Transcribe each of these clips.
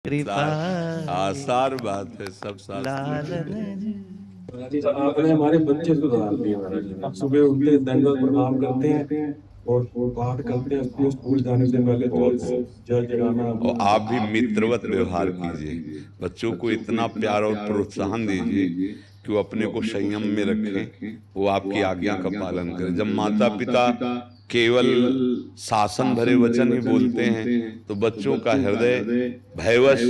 कृपा आसार बात है, सब साथ लालन जी। आपने हमारे बच्चे सुधार दिए महाराज जी। आप सुबह उठते हैं, दंडवत प्रणाम करते हैं और पाठ करते हैं। स्कूल स्कूल जाने से पहले बहुत जल जगाना। और आप भी मित्रवत व्यवहार कीजिए, बच्चों को इतना प्यार और प्रोत्साहन दीजिए कि वो अपने को संयम में रखें, वो आपकी आज्ञा का पालन करें। जब माता पिता केवल शासन भरे वचन ही बोलते हैं तो बच्चों का हृदय भयवश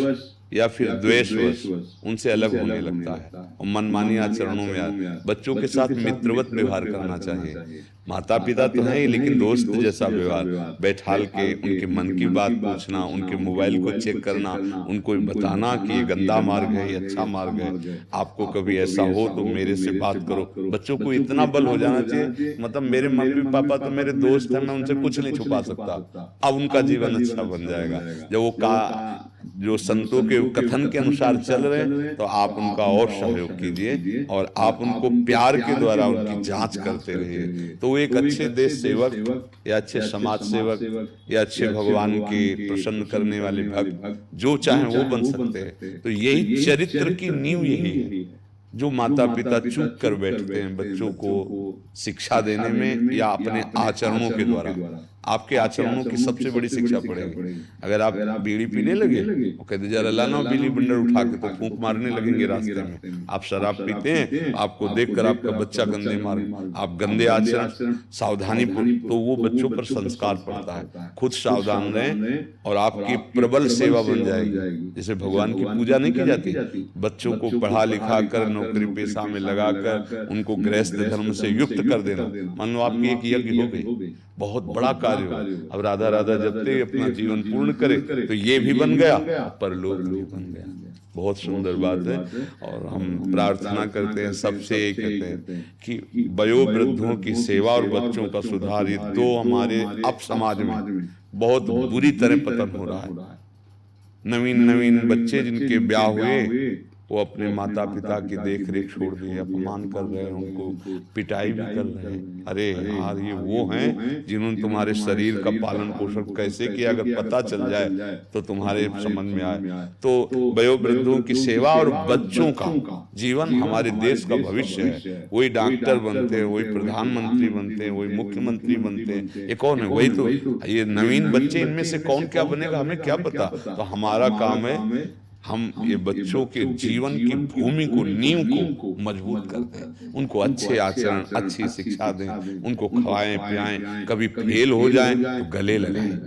या फिर द्वेषवश उनसे अलग होने लगता है और मनमानी आचरणों में बच्चों के साथ मित्रवत व्यवहार करना चाहिए। माता पिता तो हैं ही, लेकिन दोस्त जैसा व्यवहार, बैठाल के उनके मन की बात पूछना, उनके मोबाइल को चेक करना, उनको बताना कि ये गंदा मार्ग है, ये अच्छा मार्ग है, आपको कभी ऐसा हो तो मेरे से बात करो। बच्चों को इतना बल हो जाना चाहिए, मतलब मेरे मम्मी पापा तो मेरे दोस्त हैं, मैं उनसे कुछ नहीं छुपा सकता। अब उनका जीवन अच्छा बन जाएगा जब वो जो संतों के कथन के अनुसार चल रहे हैं, तो आप उनका और सहयोग कीजिए और आप उनको प्यार के द्वारा उनकी जांच करते रहिए। तो वो एक अच्छे देश सेवक या अच्छे समाज सेवक या अच्छे भगवान के प्रसन्न करने वाले भक्त जो चाहे वो बन सकते हैं। तो यही चरित्र की नींव यही है जो माता पिता चूक कर बैठते हैं बच्चों को शिक्षा देने में या अपने आचरणों के द्वारा। आपके आचरणों की सबसे बड़ी शिक्षा पड़ेगी। अगर आप बीड़ी पीने लगे, वो कहते जरा लाना बीड़ी बंडल उठा के, तो फूंक मारने लगेंगे रास्ते में। आप शराब पीते हैं, आपको देखकर आपका बच्चा गंदे मार्ग, आप गंदे आचरण सावधानी, तो वो बच्चों पर संस्कार पड़ता है। खुद सावधान रहें और आपकी प्रबल सेवा बन जाएगी। जैसे भगवान की पूजा नहीं की जाती, बच्चों को पढ़ा लिखा कर नौकरी पेशा में लगाकर उनको गृहस्थ धर्म से युक्त कर देना। मान लो आपकी एक यज्ञ हो गई, बहुत बड़ा कार्य हो, अब राधा राधा जपते अपना जीवन पूर्ण करे, तो ये भी बन गया, परलोक भी बन गया। बहुत सुंदर बात है। और हम प्रार्थना करते हैं, सबसे यही कहते हैं कि वयोवृद्धों की सेवा और बच्चों का सुधार, ये दो हमारे अब समाज में बहुत बुरी तरह पतन हो रहा है। नवीन नवीन बच्चे जिनके ब्याह हुए, वो अपने माता पिता की देख रेख छोड़ दिए, अपमान कर रहे हैं, उनको पिटाई भी कर रहे हैं। अरे यार, ये वो हैं जिन्होंने तुम्हारे शरीर का पालन पोषण कैसे किया, अगर पता चल जाए तो तुम्हारे समझ में आए। तो वयोवृद्धों की सेवा और बच्चों का जीवन हमारे देश का भविष्य है। वही डॉक्टर बनते हैं, वही प्रधानमंत्री बनते हैं, वही मुख्यमंत्री बनते हैं, ये कौन है? वही तो ये नवीन बच्चे, इनमें से कौन क्या बनेगा हमें क्या पता। तो हमारा काम है हम ये बच्चों के जीवन की भूमि को, नींव को मजबूत कर दें, उनको अच्छे आचरण, अच्छी शिक्षा दें, उनको खवाएं पियाएं। कभी फेल हो जाएं तो गले लगाएं,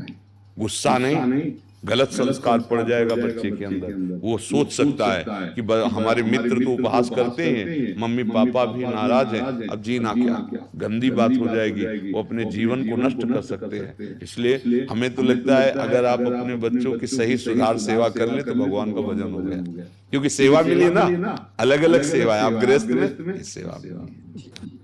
गुस्सा नहीं, गलत संस्कार पड़ जाएगा बच्चे के अंदर। वो सोच सकता है कि हमारे मित्र तो उपहास करते हैं, मम्मी पापा भी नाराज हैं, अब जीना क्या, गंदी बात हो जाएगी, वो अपने जीवन को नष्ट कर सकते हैं। इसलिए हमें तो लगता है अगर आप अपने बच्चों की सही सुधार सेवा कर ले तो भगवान का भजन हो गया, क्योंकि सेवा मिली ना, अलग अलग सेवा है। आप गृहस्थ में सेवा मिली।